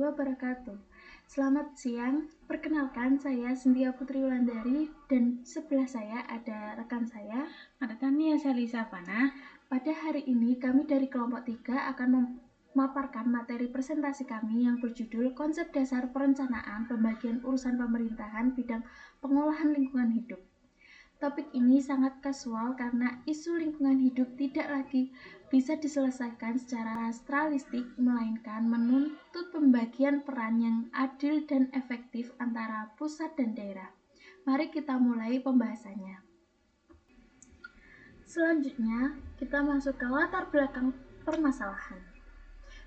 wabarakatuh. Selamat siang, perkenalkan saya Cynthia Putri Wulandari dan sebelah saya ada rekan saya, Ada Tania Salisa Fana. Pada hari ini kami dari kelompok 3 akan memaparkan materi presentasi kami yang berjudul Konsep Dasar Perencanaan Pembagian Urusan Pemerintahan Bidang Pengolahan Lingkungan Hidup. Topik ini sangat kasual karena isu lingkungan hidup tidak lagi bisa diselesaikan secara astralistik, melainkan menuntut pembagian peran yang adil dan efektif antara pusat dan daerah. Mari kita mulai pembahasannya. Selanjutnya, kita masuk ke latar belakang permasalahan.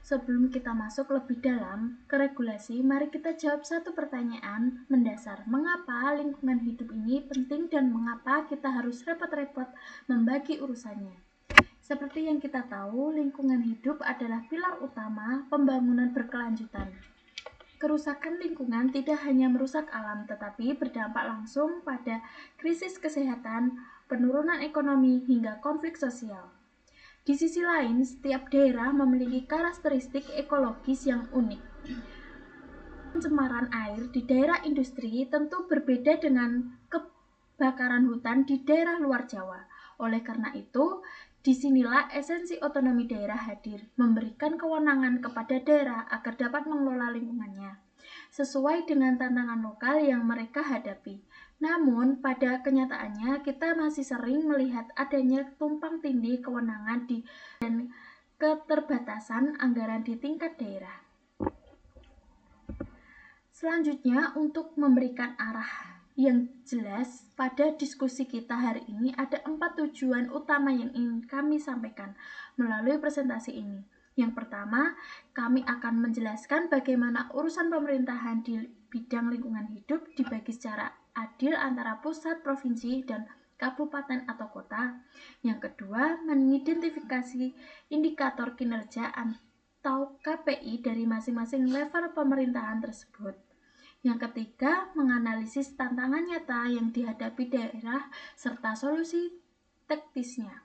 Sebelum kita masuk lebih dalam ke regulasi, mari kita jawab satu pertanyaan mendasar. Mengapa lingkungan hidup ini penting dan mengapa kita harus repot-repot membagi urusannya? Seperti yang kita tahu, lingkungan hidup adalah pilar utama pembangunan berkelanjutan. Kerusakan lingkungan tidak hanya merusak alam, tetapi berdampak langsung pada krisis kesehatan, penurunan ekonomi, hingga konflik sosial. Di sisi lain, setiap daerah memiliki karakteristik ekologis yang unik. Pencemaran air di daerah industri tentu berbeda dengan kebakaran hutan di daerah luar Jawa. Oleh karena itu, disinilah esensi otonomi daerah hadir, memberikan kewenangan kepada daerah agar dapat mengelola lingkungannya sesuai dengan tantangan lokal yang mereka hadapi. Namun, pada kenyataannya kita masih sering melihat adanya tumpang tindih kewenangan dan keterbatasan anggaran di tingkat daerah. Selanjutnya, untuk memberikan arah yang jelas pada diskusi kita hari ini, ada 4 tujuan utama yang ingin kami sampaikan melalui presentasi ini. Yang pertama, kami akan menjelaskan bagaimana urusan pemerintahan di bidang lingkungan hidup dibagi secara adil antara pusat, provinsi, dan kabupaten atau kota. Yang kedua, mengidentifikasi indikator kinerja atau KPI dari masing-masing level pemerintahan tersebut. Yang ketiga, menganalisis tantangan nyata yang dihadapi daerah serta solusi taktisnya.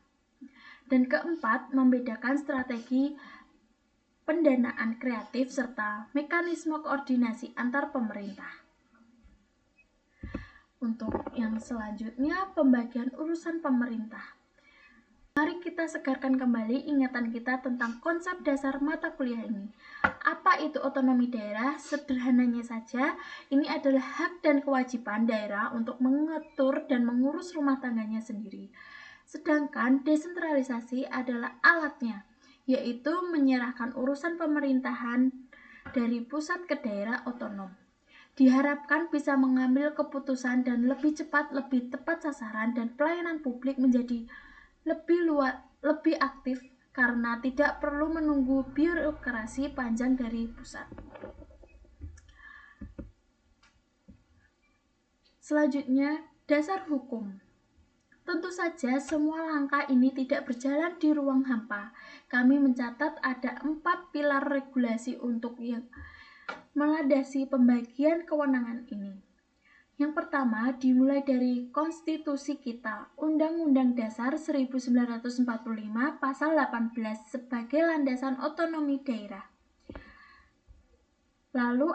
Dan keempat, membedakan strategi pendanaan kreatif serta mekanisme koordinasi antar pemerintah. Untuk yang selanjutnya, pembagian urusan pemerintah. Mari kita segarkan kembali ingatan kita tentang konsep dasar mata kuliah ini. Apa itu otonomi daerah? Sederhananya saja, ini adalah hak dan kewajiban daerah untuk mengatur dan mengurus rumah tangganya sendiri. Sedangkan desentralisasi adalah alatnya, yaitu menyerahkan urusan pemerintahan dari pusat ke daerah otonom. Diharapkan bisa mengambil keputusan dan lebih cepat, lebih tepat sasaran, dan pelayanan publik menjadi lebih aktif karena tidak perlu menunggu birokrasi panjang dari pusat. Selanjutnya, dasar hukum. Tentu saja semua langkah ini tidak berjalan di ruang hampa. Kami mencatat ada 4 pilar regulasi untuk yang melandasi pembagian kewenangan ini. Yang pertama, dimulai dari konstitusi kita, Undang-Undang Dasar 1945 Pasal 18 sebagai landasan otonomi daerah. Lalu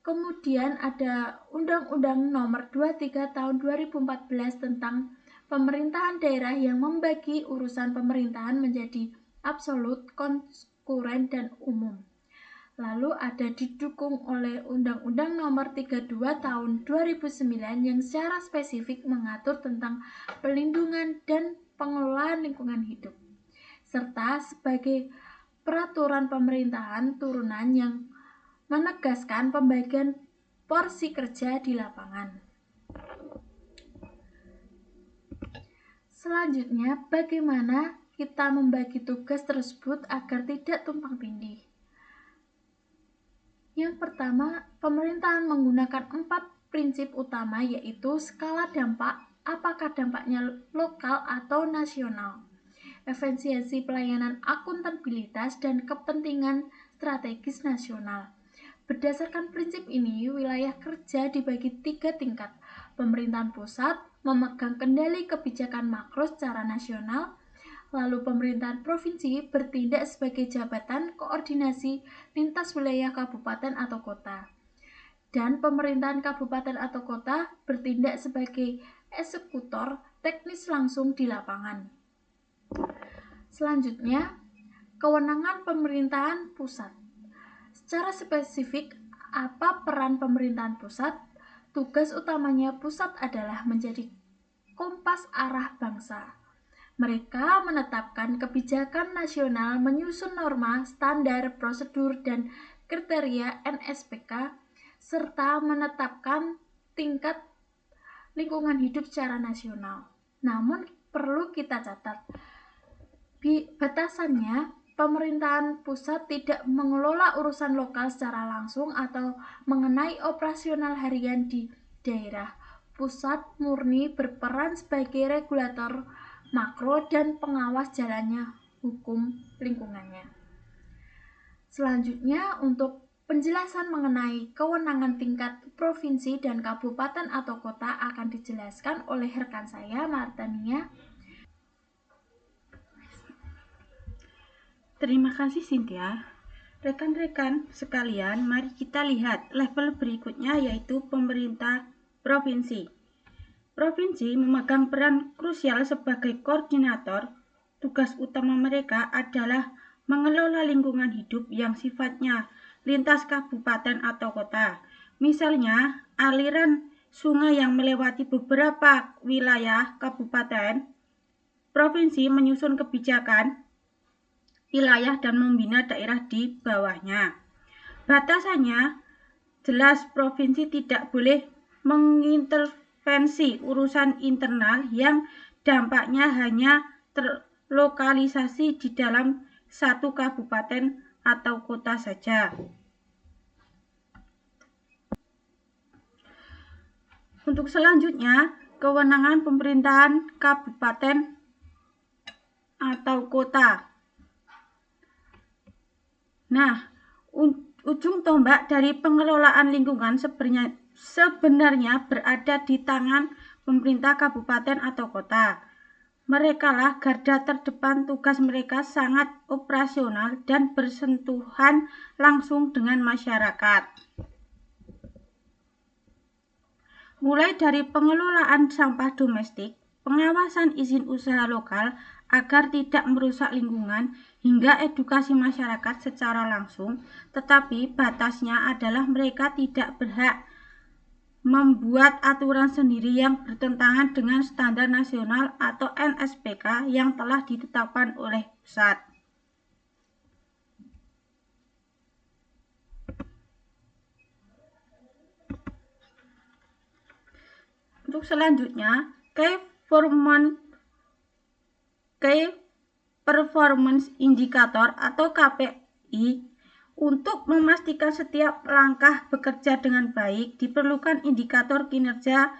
kemudian ada Undang-Undang Nomor 23 Tahun 2014 tentang pemerintahan daerah yang membagi urusan pemerintahan menjadi absolut, konkuren, dan umum. Lalu ada didukung oleh Undang-Undang Nomor 32 Tahun 2009 yang secara spesifik mengatur tentang pelindungan dan pengelolaan lingkungan hidup, serta sebagai peraturan pemerintahan turunan yang menegaskan pembagian porsi kerja di lapangan. Selanjutnya, bagaimana kita membagi tugas tersebut agar tidak tumpang tindih? Yang pertama, pemerintahan menggunakan 4 prinsip utama, yaitu skala dampak, apakah dampaknya lokal atau nasional, efisiensi pelayanan, akuntabilitas, dan kepentingan strategis nasional. Berdasarkan prinsip ini, wilayah kerja dibagi 3 tingkat. Pemerintahan pusat memegang kendali kebijakan makro secara nasional, Lalu pemerintahan provinsi bertindak sebagai jabatan koordinasi lintas wilayah kabupaten atau kota. Dan pemerintahan kabupaten atau kota bertindak sebagai eksekutor teknis langsung di lapangan. Selanjutnya, kewenangan pemerintahan pusat. Secara spesifik, apa peran pemerintahan pusat? Tugas utamanya pusat adalah menjadi kompas arah bangsa. Mereka menetapkan kebijakan nasional, menyusun norma, standar, prosedur, dan kriteria NSPK, serta menetapkan tingkat lingkungan hidup secara nasional. Namun perlu kita catat, batasannya pemerintahan pusat tidak mengelola urusan lokal secara langsung atau mengenai operasional harian di daerah. Pusat murni berperan sebagai regulator makro dan pengawas jalannya hukum lingkungannya. Selanjutnya, untuk penjelasan mengenai kewenangan tingkat provinsi dan kabupaten atau kota akan dijelaskan oleh rekan saya, Martania. Terima kasih Cynthia. Rekan-rekan sekalian, mari kita lihat level berikutnya, yaitu pemerintah provinsi. Provinsi memegang peran krusial sebagai koordinator. Tugas utama mereka adalah mengelola lingkungan hidup yang sifatnya lintas kabupaten atau kota. Misalnya, aliran sungai yang melewati beberapa wilayah kabupaten, provinsi menyusun kebijakan wilayah dan membina daerah di bawahnya. Batasannya jelas, provinsi tidak boleh mengintervensi urusan internal yang dampaknya hanya terlokalisasi di dalam satu kabupaten atau kota saja. Untuk selanjutnya, kewenangan pemerintahan kabupaten atau kota. Nah, ujung tombak dari pengelolaan lingkungan sebenarnya berada di tangan pemerintah kabupaten atau kota. Merekalah garda terdepan, tugas mereka sangat operasional dan bersentuhan langsung dengan masyarakat. Mulai dari pengelolaan sampah domestik, pengawasan izin usaha lokal agar tidak merusak lingkungan, hingga edukasi masyarakat secara langsung, tetapi batasnya adalah mereka tidak berhak membuat aturan sendiri yang bertentangan dengan standar nasional atau NSPK yang telah ditetapkan oleh pusat. Untuk selanjutnya, Key Performance Indicator atau KPI. Untuk memastikan setiap langkah bekerja dengan baik, diperlukan indikator kinerja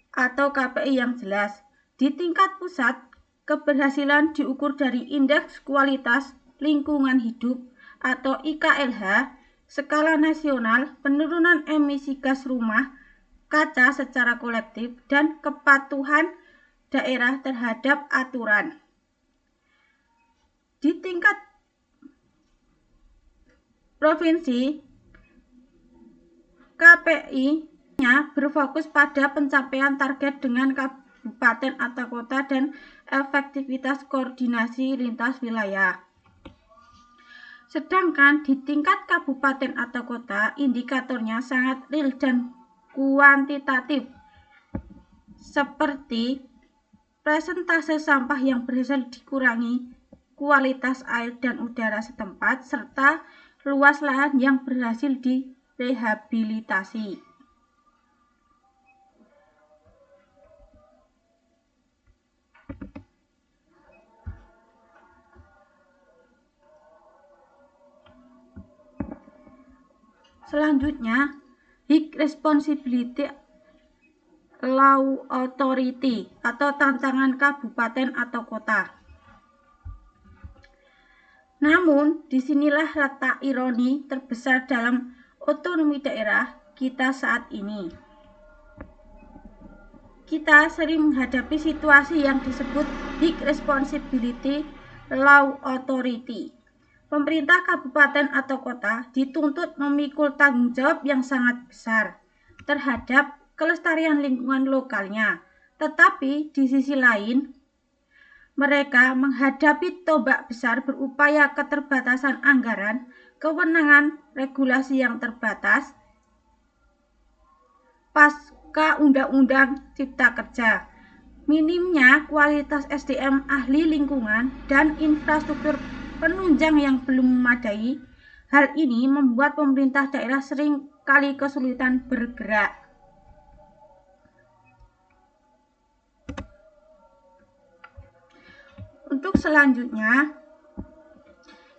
atau KPI yang jelas. Di tingkat pusat, keberhasilan diukur dari Indeks Kualitas Lingkungan Hidup atau IKLH, skala nasional, penurunan emisi gas rumah kaca secara kolektif, dan kepatuhan daerah terhadap aturan. Di tingkat provinsi, KPI-nya berfokus pada pencapaian target dengan kabupaten atau kota dan efektivitas koordinasi lintas wilayah. Sedangkan di tingkat kabupaten atau kota, indikatornya sangat real dan kuantitatif, seperti persentase sampah yang berhasil dikurangi, kualitas air dan udara setempat, serta luas lahan yang berhasil direhabilitasi. Selanjutnya, High Responsibility Law Authority atau tantangan kabupaten atau kota. Namun, disinilah letak ironi terbesar dalam otonomi daerah kita saat ini. Kita sering menghadapi situasi yang disebut Public Responsibility Law Authority. Pemerintah kabupaten atau kota dituntut memikul tanggung jawab yang sangat besar terhadap kelestarian lingkungan lokalnya. Tetapi di sisi lain, mereka menghadapi tombak besar berupaya keterbatasan anggaran, kewenangan regulasi yang terbatas, pasca Undang-Undang Cipta Kerja, minimnya kualitas SDM ahli lingkungan, dan infrastruktur penunjang yang belum memadai. Hal ini membuat pemerintah daerah sering kali kesulitan bergerak. Untuk selanjutnya,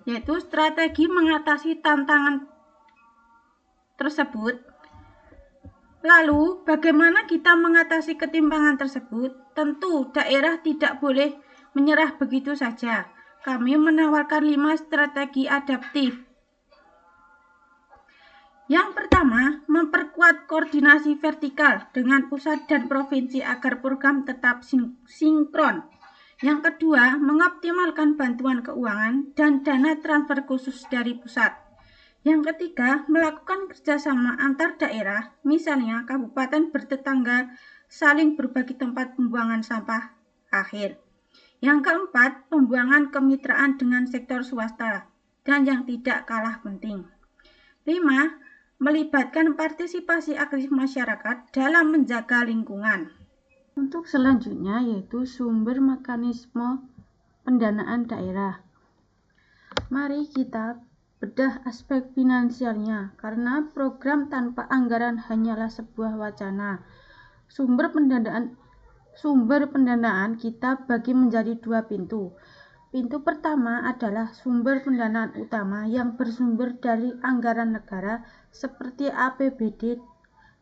yaitu strategi mengatasi tantangan tersebut. Lalu, bagaimana kita mengatasi ketimpangan tersebut? Tentu, daerah tidak boleh menyerah begitu saja. Kami menawarkan 5 strategi adaptif. Yang pertama, memperkuat koordinasi vertikal dengan pusat dan provinsi agar program tetap sinkron. Yang kedua, mengoptimalkan bantuan keuangan dan dana transfer khusus dari pusat. Yang ketiga, melakukan kerjasama antar daerah, misalnya kabupaten bertetangga saling berbagi tempat pembuangan sampah akhir. Yang keempat, pembuangan kemitraan dengan sektor swasta. Dan yang tidak kalah penting, 5. Melibatkan partisipasi aktif masyarakat dalam menjaga lingkungan. Untuk selanjutnya yaitu sumber mekanisme pendanaan daerah. Mari kita bedah aspek finansialnya, karena program tanpa anggaran hanyalah sebuah wacana. Sumber pendanaan kita bagi menjadi 2 pintu. Pintu pertama adalah sumber pendanaan utama yang bersumber dari anggaran negara seperti APBD,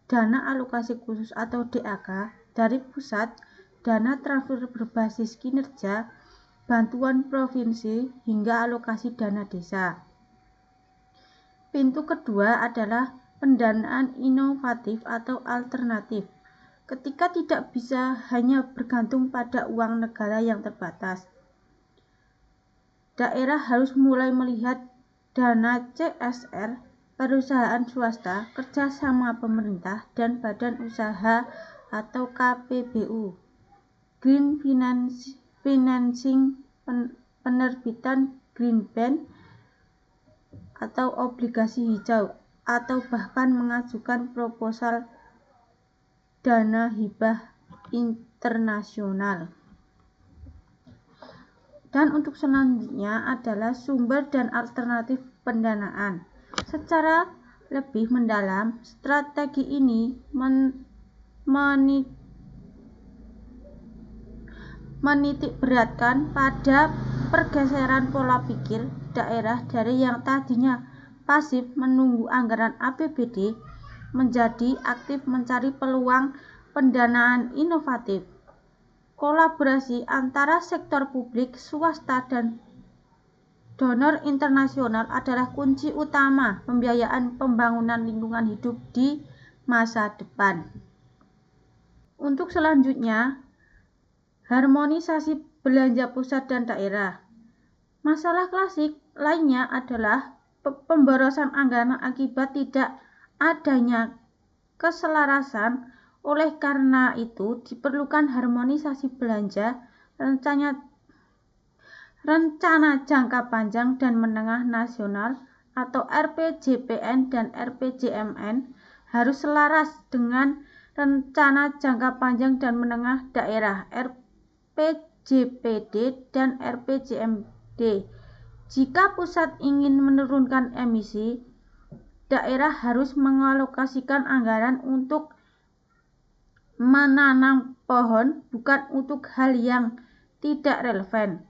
dana alokasi khusus atau DAK dari pusat, dana transfer berbasis kinerja, bantuan provinsi, hingga alokasi dana desa. Pintu kedua adalah pendanaan inovatif atau alternatif. Ketika tidak bisa hanya bergantung pada uang negara yang terbatas, daerah harus mulai melihat dana CSR, perusahaan swasta, kerjasama pemerintah, dan badan usaha atau KPBU, green financing, penerbitan green bond atau obligasi hijau, atau bahkan mengajukan proposal dana hibah internasional. Dan untuk selanjutnya adalah sumber dan alternatif pendanaan. Secara lebih mendalam, strategi ini menitikberatkan pada pergeseran pola pikir daerah dari yang tadinya pasif menunggu anggaran APBD menjadi aktif mencari peluang pendanaan inovatif. Kolaborasi antara sektor publik, swasta, dan donor internasional adalah kunci utama pembiayaan pembangunan lingkungan hidup di masa depan. Untuk selanjutnya, harmonisasi belanja pusat dan daerah. Masalah klasik lainnya adalah pemborosan anggaran akibat tidak adanya keselarasan. Oleh karena itu, diperlukan harmonisasi belanja, rencana jangka panjang dan menengah nasional atau RPJPN dan RPJMN harus selaras dengan rencana jangka panjang dan menengah daerah RPJPD dan RPJMD. Jika pusat ingin menurunkan emisi, daerah harus mengalokasikan anggaran untuk menanam pohon, bukan untuk hal yang tidak relevan.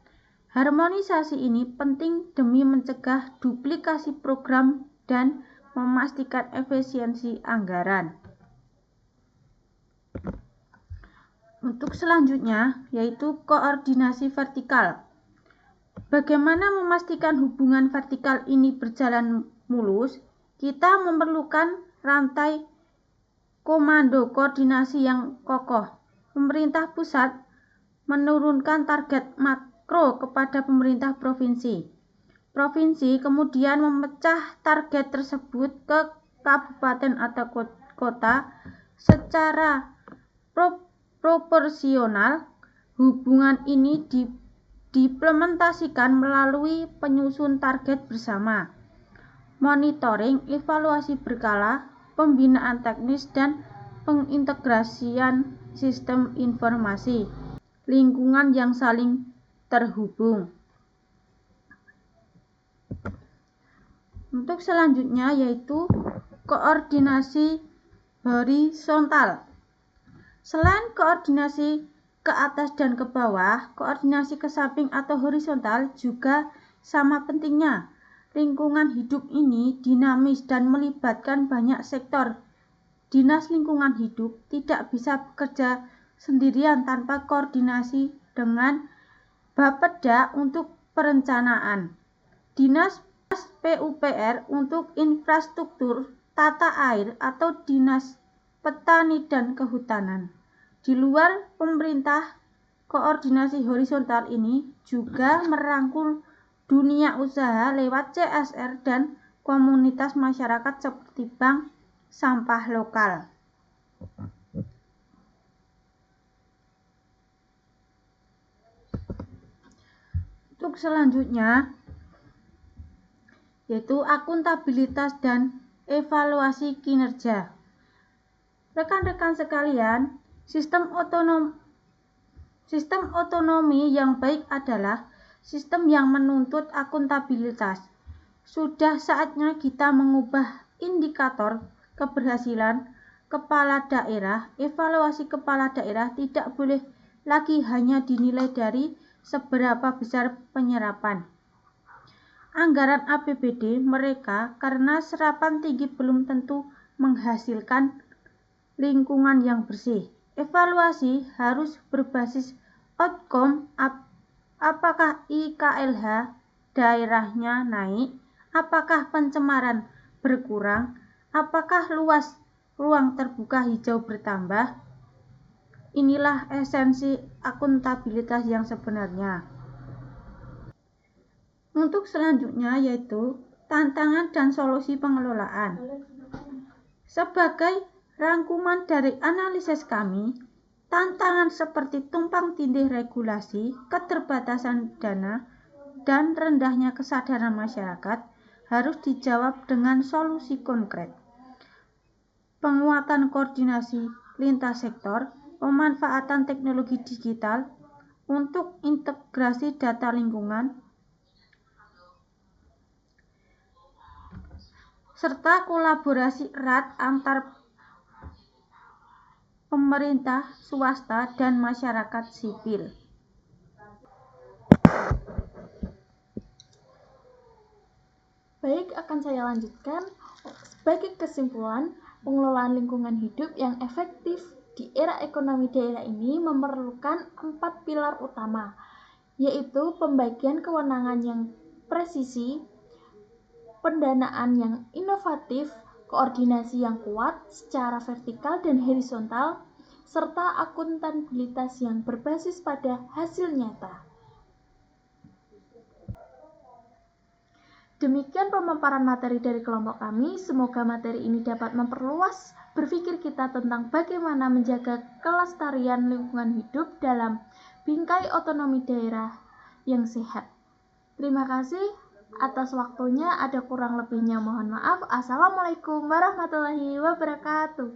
Harmonisasi ini penting demi mencegah duplikasi program dan memastikan efisiensi anggaran. Untuk selanjutnya yaitu koordinasi vertikal. Bagaimana memastikan hubungan vertikal ini berjalan mulus? Kita memerlukan rantai komando koordinasi yang kokoh. Pemerintah pusat menurunkan target makro kepada pemerintah provinsi. Provinsi kemudian memecah target tersebut ke kabupaten atau kota secara proporsional. Hubungan ini diimplementasikan melalui penyusun target bersama, monitoring, evaluasi berkala, pembinaan teknis, dan pengintegrasian sistem informasi lingkungan yang saling terhubung. Untuk selanjutnya yaitu koordinasi horizontal. Selain koordinasi ke atas dan ke bawah, koordinasi ke samping atau horizontal juga sama pentingnya. Lingkungan hidup ini dinamis dan melibatkan banyak sektor. Dinas lingkungan hidup tidak bisa bekerja sendirian tanpa koordinasi dengan Bapeda untuk perencanaan, Dinas PUPR untuk infrastruktur tata air, atau Dinas Petani dan Kehutanan. Di luar pemerintah, koordinasi horizontal ini juga merangkul dunia usaha lewat CSR dan komunitas masyarakat seperti bank sampah lokal. Untuk selanjutnya yaitu akuntabilitas dan evaluasi kinerja. Rekan-rekan sekalian, sistem otonomi yang baik adalah sistem yang menuntut akuntabilitas. Sudah saatnya kita mengubah indikator keberhasilan kepala daerah. Evaluasi kepala daerah tidak boleh lagi hanya dinilai dari seberapa besar penyerapan anggaran APBD mereka, karena serapan tinggi belum tentu menghasilkan lingkungan yang bersih. Evaluasi harus berbasis outcome. Apakah IKLH daerahnya naik? Apakah pencemaran berkurang? Apakah luas ruang terbuka hijau bertambah? Inilah esensi akuntabilitas yang sebenarnya. Untuk selanjutnya yaitu tantangan dan solusi pengelolaan. Sebagai rangkuman dari analisis kami, tantangan seperti tumpang tindih regulasi, keterbatasan dana, dan rendahnya kesadaran masyarakat harus dijawab dengan solusi konkret. Penguatan koordinasi lintas sektor, pemanfaatan teknologi digital untuk integrasi data lingkungan, serta kolaborasi erat antar pemerintah, swasta, dan masyarakat sipil. Baik, akan saya lanjutkan. Sebagai kesimpulan, pengelolaan lingkungan hidup yang efektif di era ekonomi daerah ini memerlukan 4 pilar utama, yaitu pembagian kewenangan yang presisi, pendanaan yang inovatif, koordinasi yang kuat secara vertikal dan horizontal, serta akuntabilitas yang berbasis pada hasil nyata. Demikian pemaparan materi dari kelompok kami. Semoga materi ini dapat memperluas berpikir kita tentang bagaimana menjaga kelestarian lingkungan hidup dalam bingkai otonomi daerah yang sehat. Terima kasih atas waktunya. Ada kurang lebihnya mohon maaf. Assalamualaikum warahmatullahi wabarakatuh.